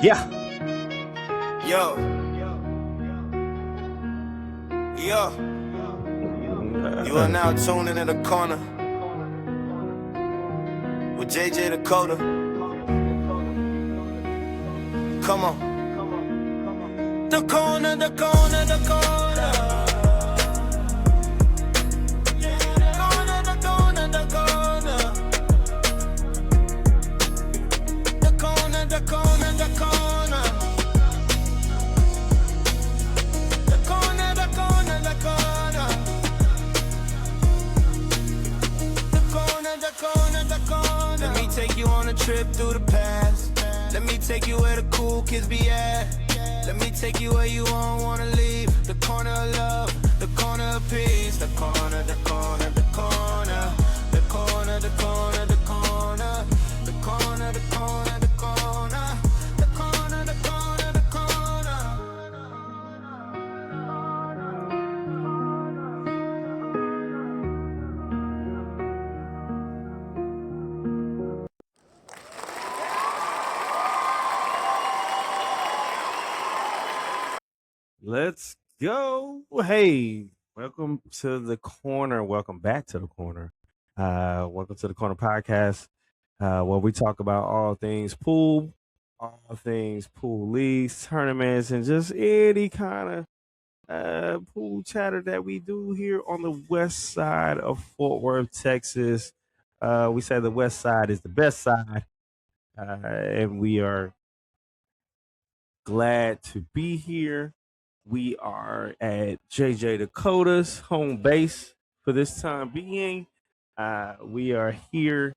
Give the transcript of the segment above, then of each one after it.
Yeah. Yo. Yo. You are now tuning in the corner with JJ Dakota. Come on. The corner, the corner, the corner. Corner, the corner, the corner. The corner, the corner, the corner. The corner, the corner, the corner. The corner, the corner, the corner. Let me take you on a trip through the past. Let me take you where the cool kids be at. Let me take you where you won't wanna leave. The corner of love, the corner of peace. The corner, the corner, the corner. The corner, the corner, the corner. The corner, the corner, the corner. The corner, the corner, the corner. Let's go. Hey, welcome to the corner. Welcome back to the corner. Welcome to the corner podcast, where we talk about all things pool leagues, tournaments, and just any kind of pool chatter that we do here on the west side of Fort Worth, Texas. We say the west side is the best side, and we are glad to be here. We are at JJ Dakota's home base for this time being. We are here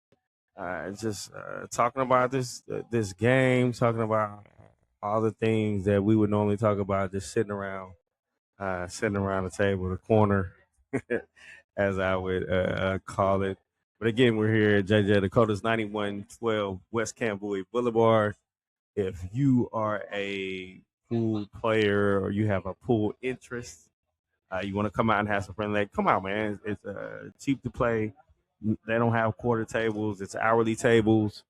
just talking about this game, talking about all the things that we would normally talk about, just sitting around the table, the corner, as I would call it. But again, we're here at JJ Dakota's 9112 West Camp Bowie Boulevard. If you are a pool player or you have a pool interest, you want to come out and have some friends, like, come out, man. It's cheap to play. They don't have quarter tables. It's hourly tables.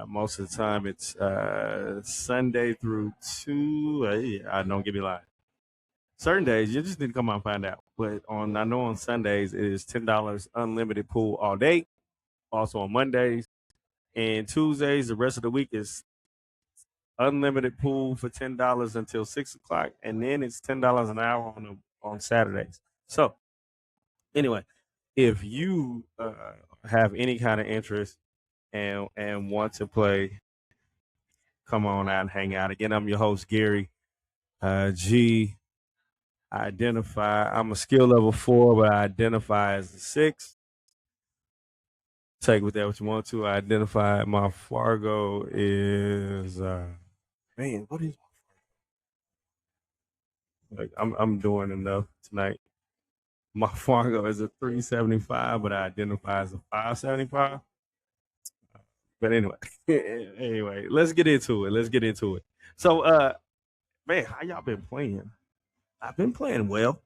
Most of the time, it's Sunday through don't get me lying. Certain days, you just need to come out and find out. But I know on Sundays, it is $10 unlimited pool all day. Also on Mondays and Tuesdays, the rest of the week is unlimited pool for $10 until 6 o'clock, and then it's $10 an hour on Saturdays. So, anyway, if you have any kind of interest and want to play, come on out and hang out. Again, I'm your host, Gary G. I'm a skill level 4, but I identify as a 6. Take with that what you want to. I identify my Fargo is what is like I'm doing enough tonight. My Fargo is a 375, but I identify as a 575. But anyway, let's get into it. So man, how y'all been playing? I've been playing well.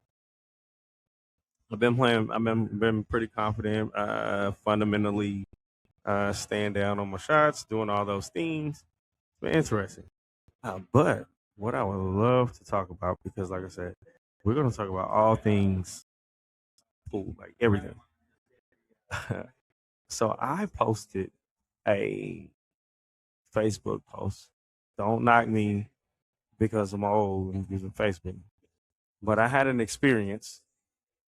I've been pretty confident, fundamentally staying down on my shots, doing all those things. It's been interesting. But what I would love to talk about, because like I said, we're going to talk about all things pool, like everything. So I posted a Facebook post. Don't knock me because I'm old and using Facebook. But I had an experience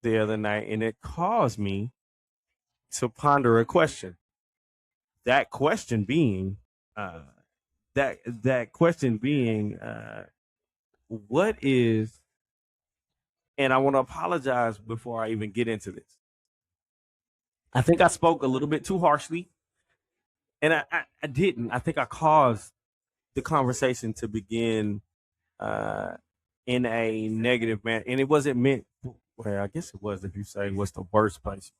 the other night, and it caused me to ponder a question. That question being, what is, and I want to apologize before I even get into this. I think I spoke a little bit too harshly, and I didn't. I think I caused the conversation to begin in a negative manner, and it wasn't meant. Well, I guess it was, if you say what's the worst place.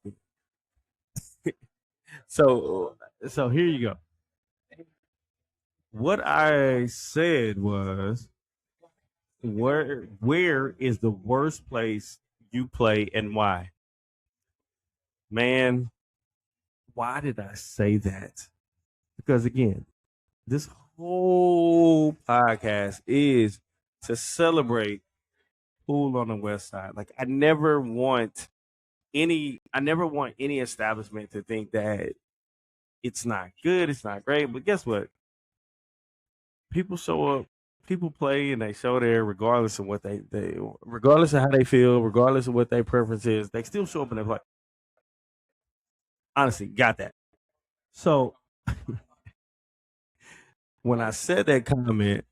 So here you go. What I said was, where is the worst place you play and why? Man, why did I say that? Because again, this whole podcast is to celebrate pool on the West Side. Like I never want any establishment to think that it's not good, it's not great. But guess what? People show up, people play, and they show there regardless of what they regardless of how they feel, regardless of what their preference is, they still show up and they play. Honestly, got that. So when I said that comment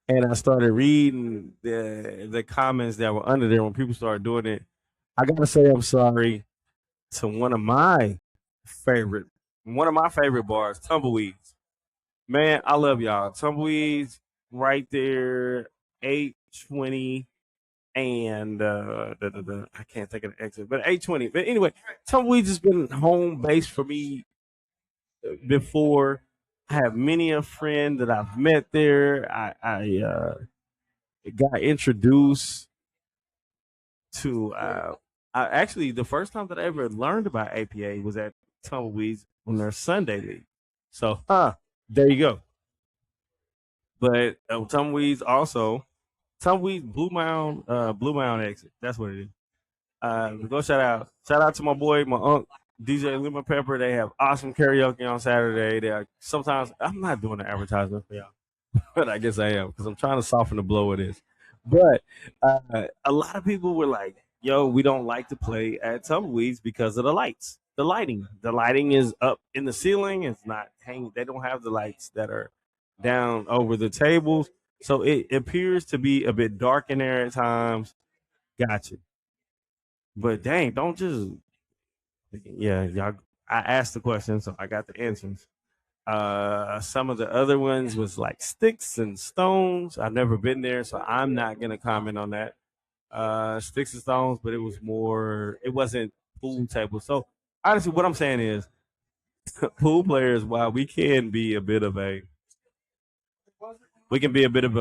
and I started reading the comments that were under there when people started doing it, I gotta say I'm sorry to favorite one of my favorite bars, Tumbleweeds. Man, I love y'all. Tumbleweeds right there, 820 and I can't think of the exit, but 820. But anyway, Tumbleweeds has been home base for me before. I have many a friend that I've met there. I got introduced to I actually the first time that I ever learned about APA was at Tumbleweeds on their Sunday league. So there you go. But Tumbleweeds Blue Mound exit. That's what it is. Go shout out to my boy, my uncle DJ Lemon Pepper. They have awesome karaoke on Saturday. They are sometimes I'm not doing the advertisement for y'all, but I guess I am because I'm trying to soften the blow of this. But a lot of people were like, "Yo, we don't like to play at Tumbleweeds because of the lights, the lighting. The lighting is up in the ceiling. It's not hanging. They don't have the lights that are down over the tables, so it appears to be a bit dark in there at times. Gotcha. But dang, don't just yeah, y'all. I asked the question, so I got the answers. Some of the other ones was like sticks and stones. I've never been there, so I'm not gonna comment on that. Sticks and stones, but it wasn't pool table. So honestly, what I'm saying is, pool players, while we can be a bit of a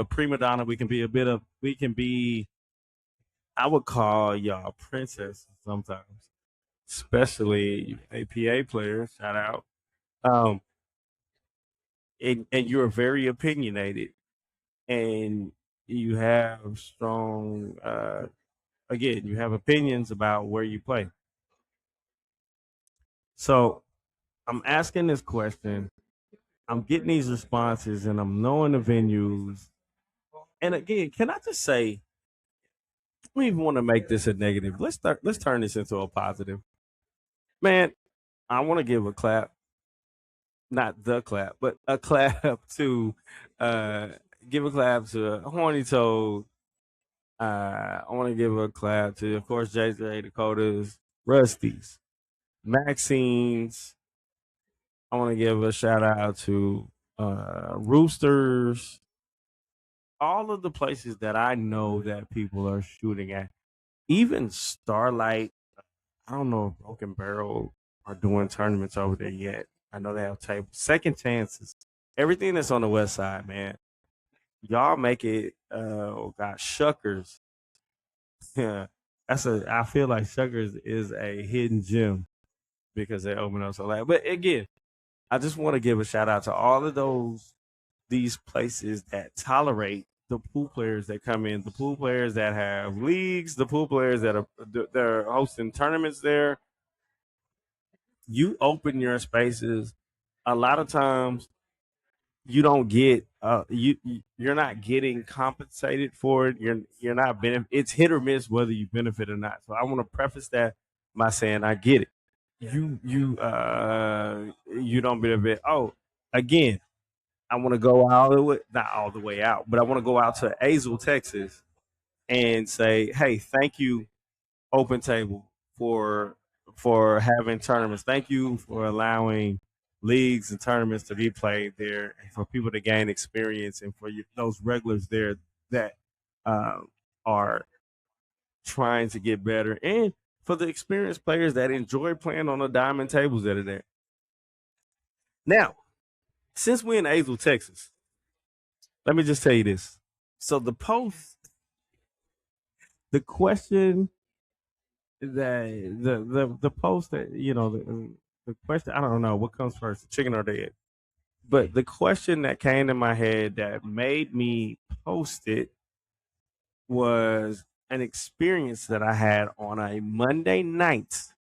prima donna. We can be, I would call y'all princesses sometimes, especially APA players. Shout out. Um, and you're very opinionated and you have strong again you have opinions about where you play. So I'm asking this question, I'm getting these responses, and I'm knowing the venues. And again, can I just say, I don't even want to make this a negative. Let's turn this into a positive. Man, I want to give a clap, not the clap, but a clap to uh give a clap to Horny Toad. I want to give a clap to, of course, JJ Dakotas, Rusty's, Maxine's. I want to give a shout out to Roosters, all of the places that I know that people are shooting at. Even Starlight, I don't know if Broken Barrel are doing tournaments over there yet. I know they have tables. Second chances. Everything that's on the west side, man. Y'all make it, oh gosh, Shuckers. Yeah, I feel like Shuckers is a hidden gem because they open up so late. But again, I just want to give a shout out to all of these places that tolerate the pool players that come in, the pool players that have leagues, the pool players that are they're hosting tournaments there. You open your spaces. A lot of times you don't get you're not getting compensated for it. You're not it's hit or miss whether you benefit or not. So I want to preface that by saying I get it. You don't benefit. Oh, again, I want to go all the way, not all the way out, but I want to go out to Azle, Texas, and say, hey, thank you, Open Table, for having tournaments. Thank you for allowing leagues and tournaments to be played there, and for people to gain experience, and for those regulars there that uh, are trying to get better, and for the experienced players that enjoy playing on the diamond tables that are there. Now, since we're in Azle, Texas, let me just tell you this. So the question the post that the question, I don't know what comes first, the chicken or the egg. But the question that came to my head that made me post it was an experience that I had on a Monday night.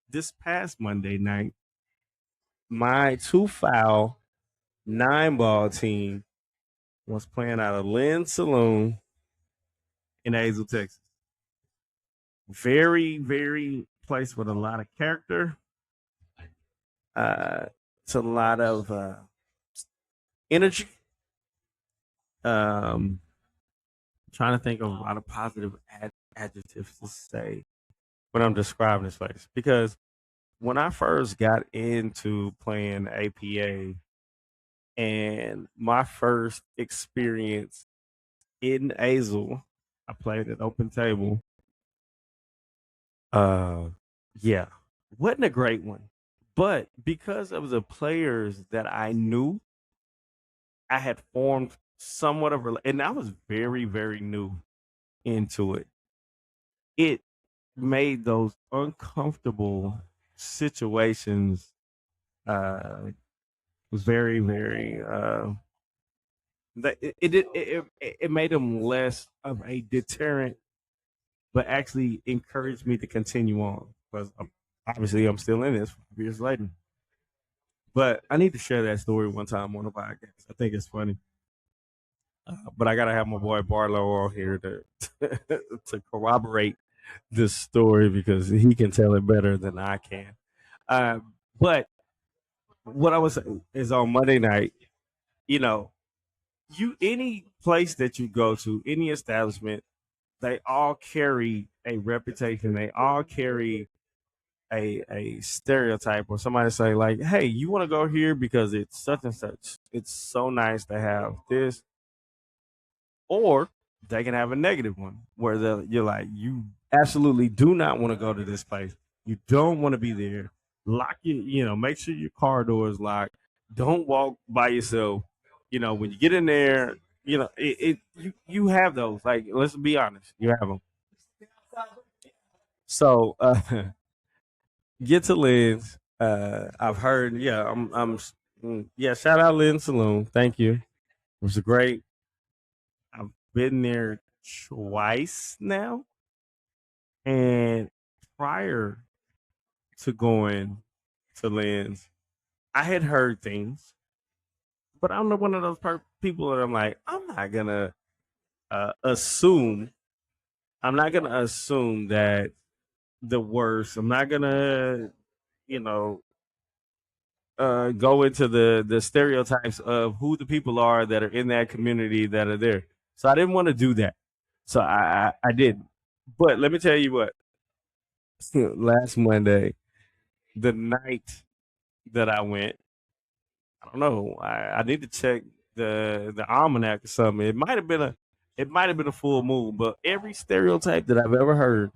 This past Monday night, my two foul 9-ball team was playing out of Lynn Saloon in Hazel, Texas. Very, very place with a lot of character. It's a lot of energy. Trying to think of a lot of positive adjectives to say when I'm describing this place. Because when I first got into playing APA and my first experience in Azel, I played at Open Table. Yeah, wasn't a great one. But because of the players that I knew, I had formed somewhat of and I was very, very new into it. It made those uncomfortable situations was very, very that it made them less of a deterrent, but actually encouraged me to continue on because obviously I'm still in this 5 years later. But I need to share that story one time on the podcast. I think it's funny. But I gotta have my boy Barlow on here to to corroborate this story because he can tell it better than I can. But what I was saying is on Monday night, you know, you any place that you go to, any establishment, they all carry a reputation. They all carry a stereotype or somebody say like, hey, you want to go here because it's such and such. It's so nice to have this. Or they can have a negative one where you're like, you absolutely do not want to go to this place. You don't want to be there. Lock make sure your car door is locked. Don't walk by yourself. When you get in there, you have those. Like, let's be honest, you have them. So get to Lynn's. I've heard, yeah, yeah. Shout out Lynn Saloon. Thank you. It was great. I've been there twice now, and prior to going to Lynn's, I had heard things, but I'm not one of those people that I'm like, I'm not gonna assume. I'm not gonna assume that the worst. I'm not gonna, you know, go into the stereotypes of who the people are that are in that community that are there. So I didn't want to do that. So I didn't. But let me tell you what. Last Monday, the night that I went, I don't know. I need to check the almanac or something. It might have been a full moon, but every stereotype that I've ever heard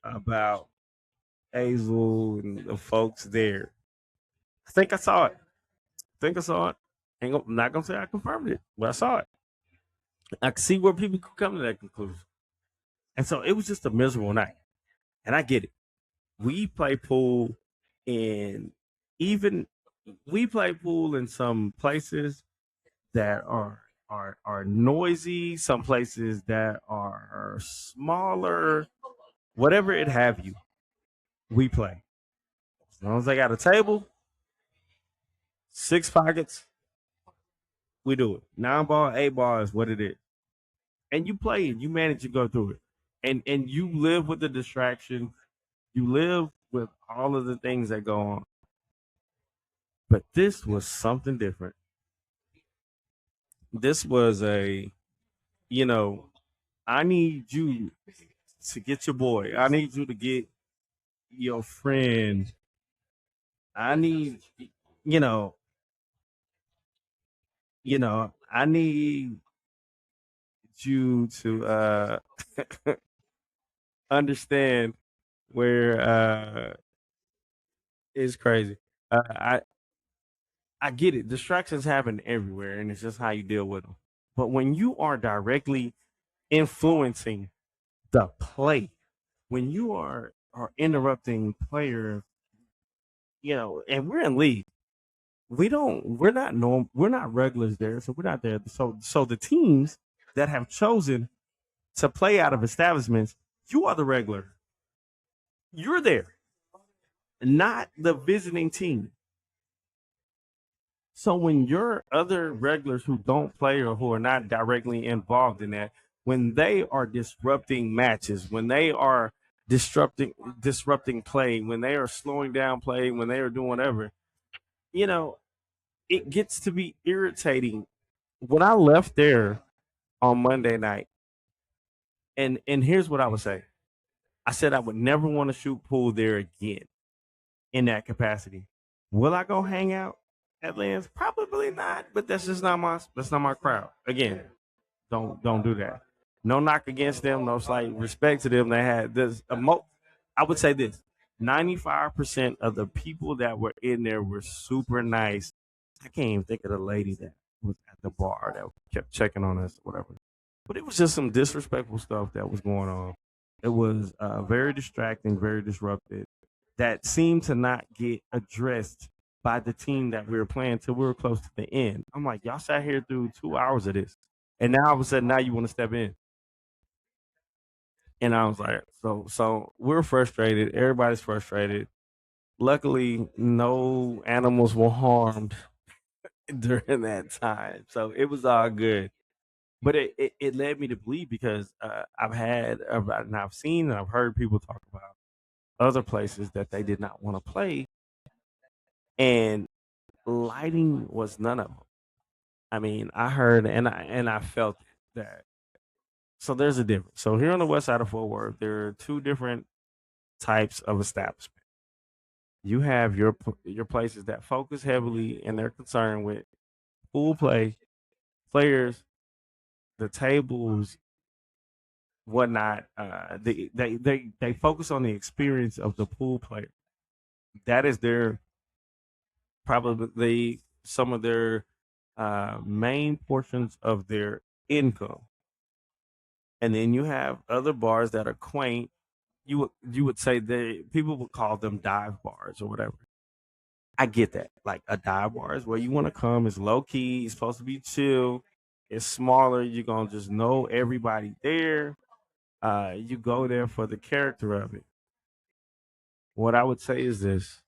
about Hazel and the folks there, I think I saw it. I think I saw it. I'm not gonna say I confirmed it, but I saw it. I can see where people could come to that conclusion. And so it was just a miserable night. And I get it. We play pool in even we play pool in some places that are noisy, some places that are smaller, whatever it have you, we play. As long as I got a table, 6 pockets, we do it. 9-ball, 8-ball is what it is. And you play it, you manage to go through it. And you live with the distraction, you live with all of the things that go on. But this was something different. This was I need you to get your boy. I need you to get your friend. I need, you know, I need you to understand where it's crazy. I get it. Distractions happen everywhere, and it's just how you deal with them. But when you are directly influencing the play, when you are interrupting players, and we're in league. we're not regulars there, so we're not there. So the teams that have chosen to play out of establishments, you are the regular. You're there, not the visiting team. So when your other regulars who don't play or who are not directly involved in that, when they are disrupting matches, when they are disrupting play, when they are slowing down play, when they are doing whatever, you know, it gets to be irritating. When I left there on Monday night, and here's what I would say. I said I would never want to shoot pool there again in that capacity. Will I go hang out at Lens? Probably not, but that's not my crowd. Again, don't do that. No knock against them, no slight respect to them. They had this I would say this. 95% of the people that were in there were super nice. I can't even think of the lady that was at the bar that kept checking on us or whatever. But it was just some disrespectful stuff that was going on. It was very distracting, very disruptive. That seemed to not get addressed by the team that we were playing till we were close to the end. I'm like, y'all sat here through 2 hours of this, and now all of a sudden, now you want to step in. And I was like, so we're frustrated. Everybody's frustrated. Luckily, no animals were harmed during that time, so it was all good. But it led me to believe because and I've seen and I've heard people talk about other places that they did not want to play, and lighting was none of them. I mean, I heard and I felt that. So there's a difference. So here on the west side of Fort Worth, there are two different types of establishment. You have your places that focus heavily and they're concerned with pool play, players, the tables, whatnot. They focus on the experience of the pool player. That is their probably some of their main portions of their income. And then you have other bars that are quaint. You would say they people would call them dive bars or whatever. I get that. Like a dive bar is where you want to come. It's low key. It's supposed to be chill. It's smaller. You're gonna just know everybody there. You go there for the character of it. What I would say is this: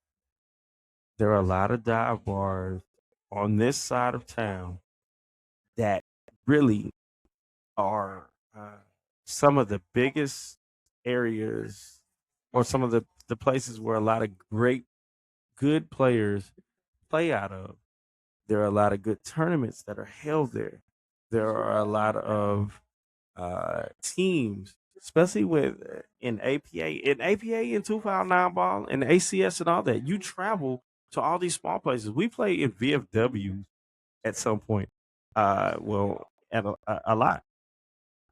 there are a lot of dive bars on this side of town that really are some of the biggest areas or some of the places where a lot of great good players play out of. There are a lot of good tournaments that are held there. There are a lot of teams, especially with in APA and 259 ball and ACS and all that. You travel to all these small places. We play in VFW at some point. Well, at a lot.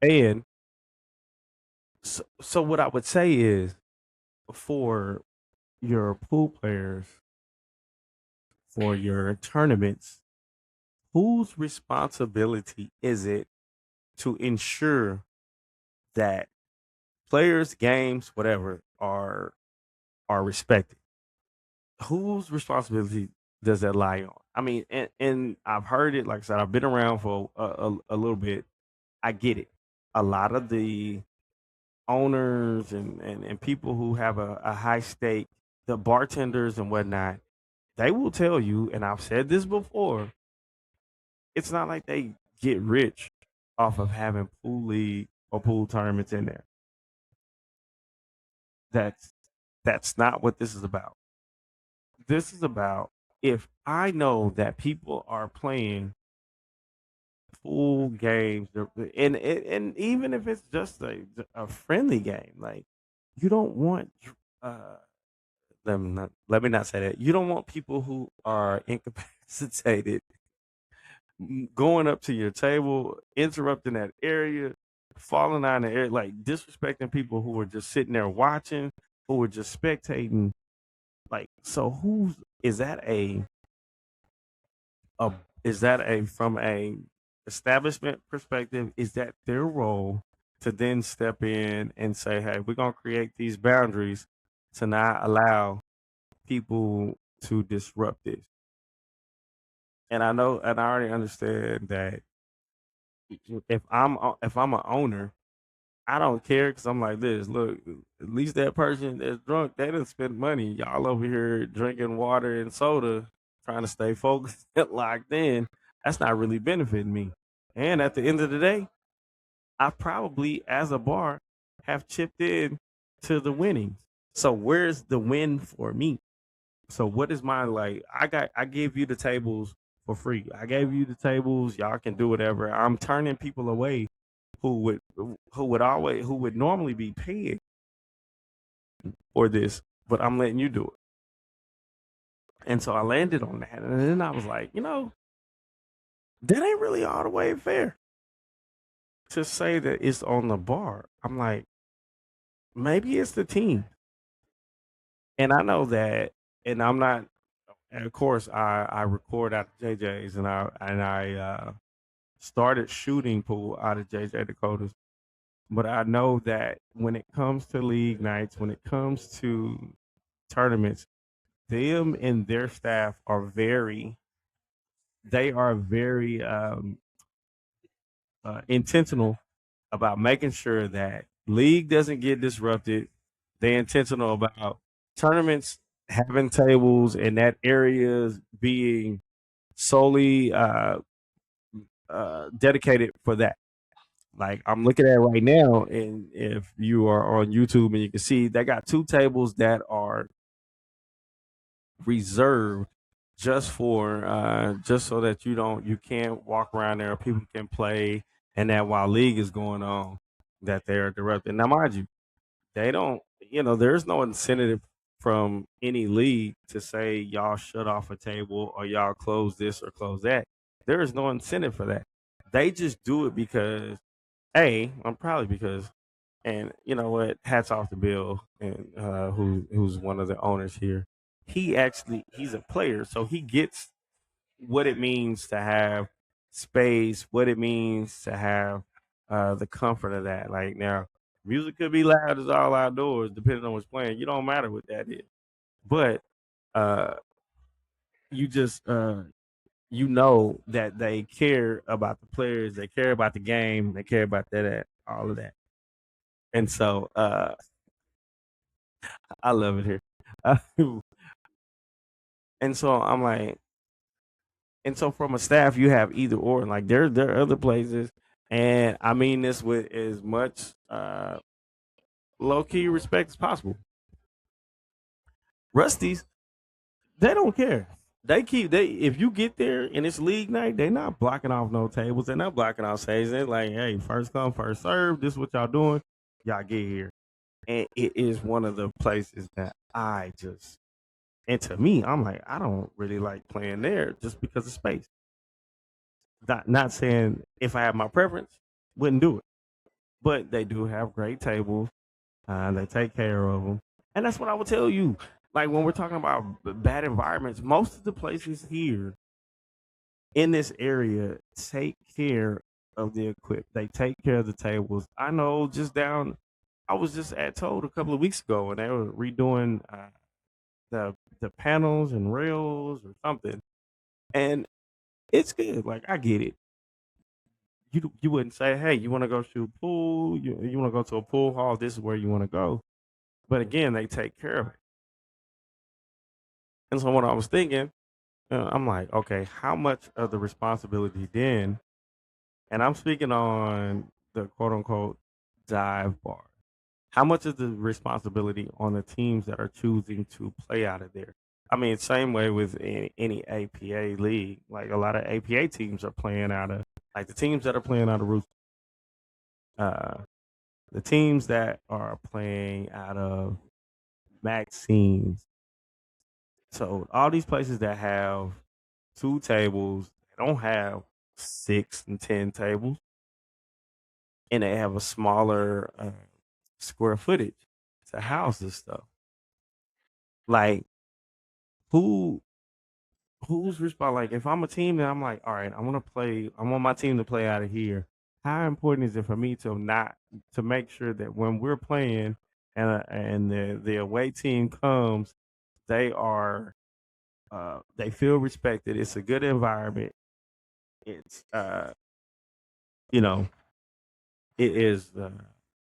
And so what I would say is for your pool players, for your tournaments, whose responsibility is it to ensure that players, games, whatever, are respected? Whose responsibility does that lie on? I mean, and I've heard it. Like I said, I've been around for a little bit. I get it. A lot of the owners and people who have a high stake, the bartenders and whatnot, they will tell you, and I've said this before, it's not like they get rich off of having pool league or pool tournaments in there. That's that's not what this is about. This is about if I know that people are playing full games, and even if it's just a friendly game, like you don't want uh let me not say that. You don't want people who are incapacitated going up to your table, interrupting that area, falling out in the air, like disrespecting people who are just sitting there watching, who are just spectating. Like, so who's is that a is that a from a establishment perspective? Is that their role to then step in and say, "Hey, we're gonna create these boundaries to not allow people to disrupt this." and I know, and I already understand that if I'm an owner, I don't care because I'm like this. Look, at least that person that's drunk, they didn't spend money. Y'all over here drinking water and soda, trying to stay focused and locked in. That's not really benefiting me. And at the end of the day, I probably, as a bar, have chipped in to the winnings. So where's the win for me? So what is my like? I gave you the tables for free. I gave you the tables. Y'all can do whatever. I'm turning people away who would normally be paying for this, but I'm letting you do it. And so I landed on that, and then I was like, that ain't really all the way fair to say that it's on the bar. I'm like, maybe it's the team, and I know that, and I'm not. And of course, I record out of JJ's, and I started shooting pool out of JJ Dakotas. But I know that when it comes to league nights, when it comes to tournaments, them and their staff are very intentional about making sure that league doesn't get disrupted. They're intentional about tournaments having tables and that areas being solely dedicated for that. Like I'm looking at it right now, and if you are on YouTube and you can see, they got two tables that are reserved just so that you can't walk around there, people can play, and that while league is going on, that they're disrupting. Now, mind you, they don't, there's no incentive from any league to say y'all shut off a table or y'all close this or close that. There is no incentive for that. They just do it because I'm probably because, and you know what? Hats off to Bill, and who's one of the owners here. He's a player, so he gets what it means to have space, what it means to have the comfort of that. Like now, music could be loud as all outdoors, depending on what's playing. You don't matter what that is, but uh, you just you know that they care about the players, they care about the game, they care about all of that. And so I love it here. And so I'm like, and so from a staff, you have either or. Like there are other places, and I mean this with as much low key respect as possible. Rusty's, they don't care. They if you get there and it's league night, they're not blocking off no tables. They're not blocking off stages. They're like, hey, first come, first serve. This is what y'all doing. Y'all get here. And it is one of the places that I just, and to me, I'm like, I don't really like playing there just because of space. Not saying if I have my preference, wouldn't do it. But they do have great tables. They take care of them, and that's what I would tell you. Like when we're talking about bad environments, most of the places here in this area take care of the equip. They take care of the tables. I know just down. I was just at Toad a couple of weeks ago, and they were redoing the panels and rails or something, and it's good. Like I get it. You wouldn't say, hey, you want to go shoot pool? You want to go to a pool hall? This is where you want to go. But again, they take care of it. And so what I was thinking, I'm like, okay, how much of the responsibility then? And I'm speaking on the quote unquote dive bar. How much is the responsibility on the teams that are choosing to play out of there? I mean, same way with any APA league. Like a lot of APA teams are playing out of, like the teams that are playing out of Roost, uh, the teams that are playing out of Maxine's. So all these places that have two tables, they don't have 6 and 10 tables, and they have a smaller square footage to house this stuff. Like who who's responsible? Like if I'm a team and I'm like, all right, I want my team to play out of here. How important is it for me to make sure that when we're playing and the away team comes, they are They feel respected. It's a good environment. It's you know, it is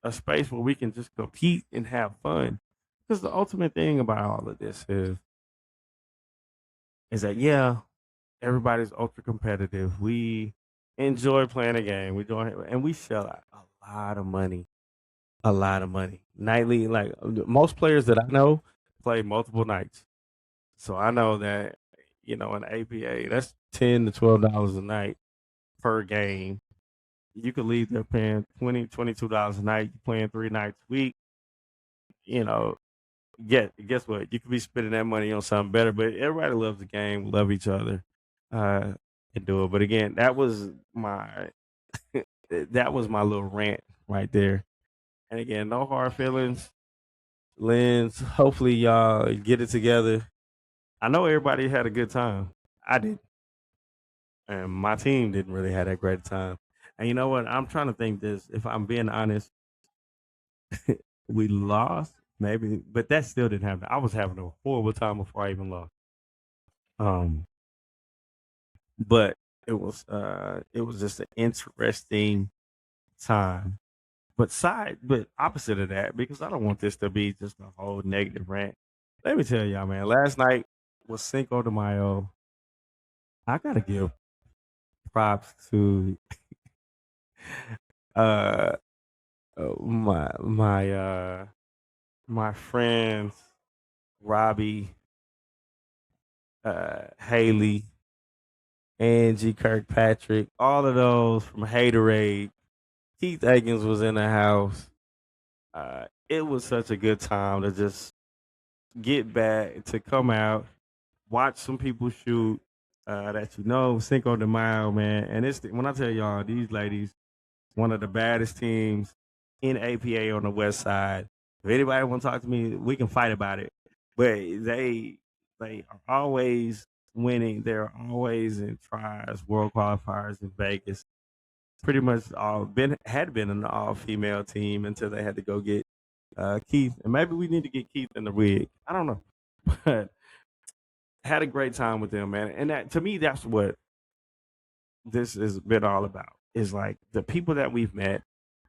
a space where we can just compete and have fun. Because the ultimate thing about all of this is that yeah, everybody's ultra competitive. We enjoy playing a game. We enjoy and we shell out a lot of money, a lot of money nightly. Like most players that I know play multiple nights, so I know that in APA that's $10 to $12 a night per game. You could leave there paying $22 a night. You're playing 3 nights a week. You know, guess what? You could be spending that money on something better. But everybody loves the game, love each other, uh, and do it. But again, that was my little rant right there. And again, no hard feelings, Lens. Hopefully, y'all get it together. I know everybody had a good time. I did, and my team didn't really have that great time. And you know what? I'm trying to think this. If I'm being honest, we lost maybe, but that still didn't happen. I was having a horrible time before I even lost. Um, but it was just an interesting time. But opposite of that, because I don't want this to be just a whole negative rant. Let me tell y'all, man. Last night was Cinco de Mayo. I gotta give props to uh my friends Robbie, Haley, Angie Kirkpatrick, all of those from Haterade. Keith Aikens was in the house. It was such a good time to just get back to come out, watch some people shoot. That Cinco de Mayo, man. And when I tell y'all, these ladies, one of the baddest teams in APA on the West Side. If anybody want to talk to me, we can fight about it. But they are always winning. They're always in tries, world qualifiers in Vegas. Pretty much had been an all female team until they had to go get Keith. And maybe we need to get Keith in the rig. I don't know. But had a great time with them, man. And that to me, that's what this has been all about. Is like the people that we've met,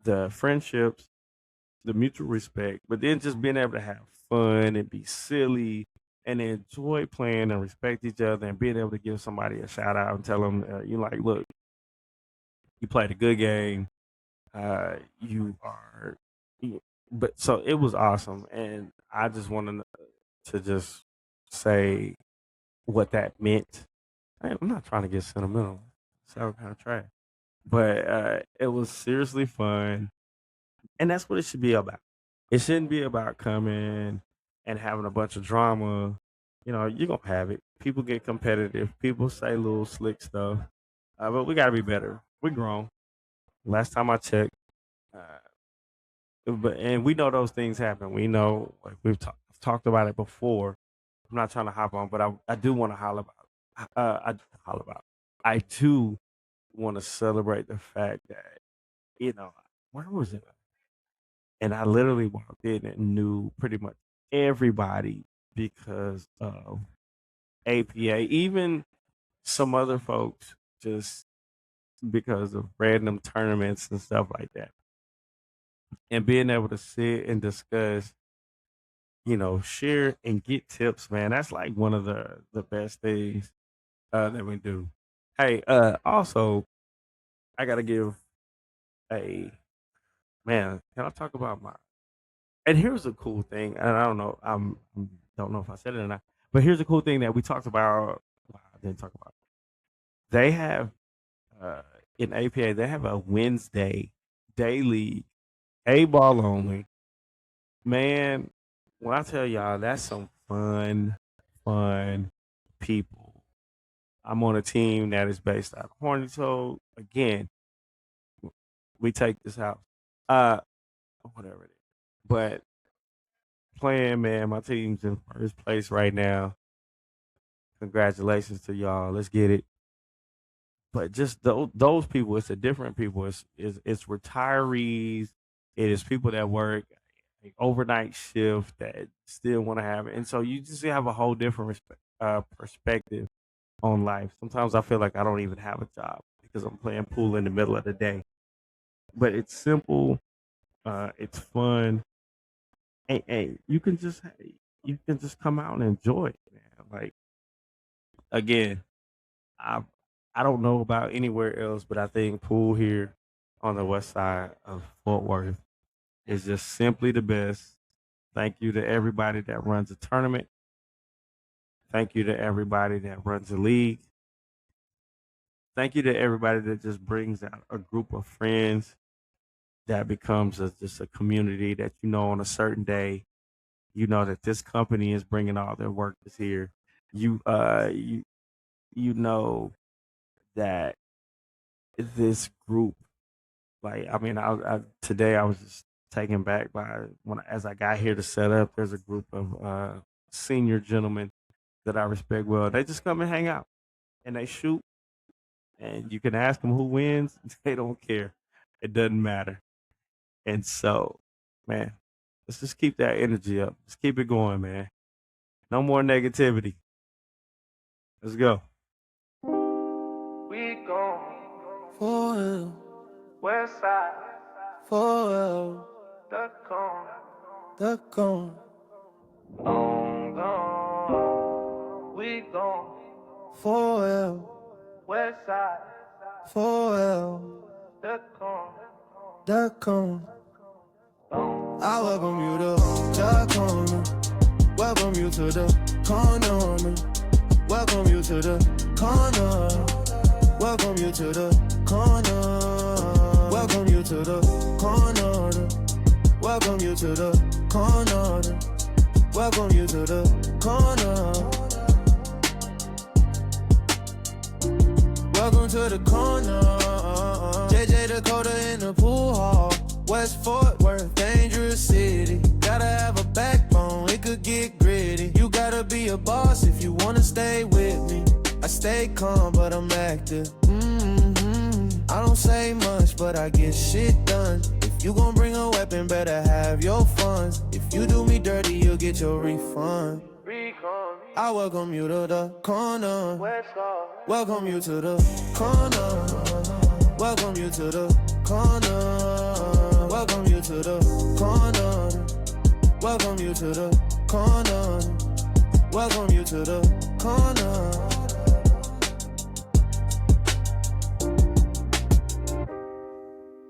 the friendships, the mutual respect, but then just being able to have fun and be silly and enjoy playing and respect each other and being able to give somebody a shout out and tell them, you like, look, you played a good game. You are, but so it was awesome. And I just wanted to just say what that meant. I'm not trying to get sentimental. Sound kind of trash. But it was seriously fun. And that's what it should be about. It shouldn't be about coming and having a bunch of drama. You're going to have it. People get competitive. People say little slick stuff. But we got to be better. We're grown. Last time I checked. And we know those things happen. We know, like we've talked about it before. I'm not trying to hop on, but I do want to holler about. Holler about. I do want to celebrate the fact that where was it? And I literally walked in and knew pretty much everybody because of APA, even some other folks, just because of random tournaments and stuff like that. And being able to sit and discuss, share and get tips, man, that's like one of the best things that we do. Hey, also, I got to give a man. Can I talk about my? And here's a cool thing, and I don't know, don't know if I said it or not, but here's a cool thing that we talked about. Well, I didn't talk about. They have uh, in APA, they have a Wednesday daily A ball only. Man, when I tell y'all, that's some fun people. I'm on a team that is based out of Horny Toad. Again, we take this house. Uh, whatever it is. But playing, man, my team's in first place right now. Congratulations to y'all. Let's get it. But just those people, it's a different people. It's retirees. It is people that work overnight shift that still want to have it, and so you just have a whole different perspective on life. Sometimes I feel like I don't even have a job because I'm playing pool in the middle of the day. But it's simple, it's fun, and you can just come out and enjoy it, man. Like again, I I don't know about anywhere else, but I think pool here on the west side of Fort Worth is just simply the best. Thank you to everybody that runs a tournament. Thank you to everybody that runs a league. Thank you to everybody that just brings out a group of friends that becomes just a community that you know on a certain day. You know that this company is bringing all their workers here. You you know that this group, like I mean, I today I was just taken back by when as I got here to set up. There's a group of senior gentlemen that I respect well. They just come and hang out and they shoot, and you can ask them who wins. They don't care. It doesn't matter. And so, man, let's just keep that energy up. Let's keep it going, man. No more negativity. Let's go. We gon' for west side, for the cone, gone. We gon' for west side, for the cone. I welcome you to the corner. Welcome you to the corner. Welcome you to the corner. Welcome you to the corner. Welcome you to the corner. Welcome you to the corner. Welcome you to the corner. Welcome to the corner. JJ Dakota in the pool hall. West Fort Worth, dangerous city. Gotta have a backbone, it could get gritty. You gotta be a boss if you wanna stay with me. I stay calm, but I'm active. I don't say much, but I get shit done. If you gon' bring a weapon, better have your funds. If you do me dirty, you'll get your refund. I welcome you to the corner. Welcome you to the corner. Welcome you to the corner. Welcome you to the corner. Welcome you to the corner. Welcome you to the corner.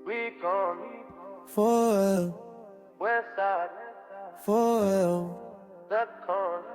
We gon' for west side, for the corner.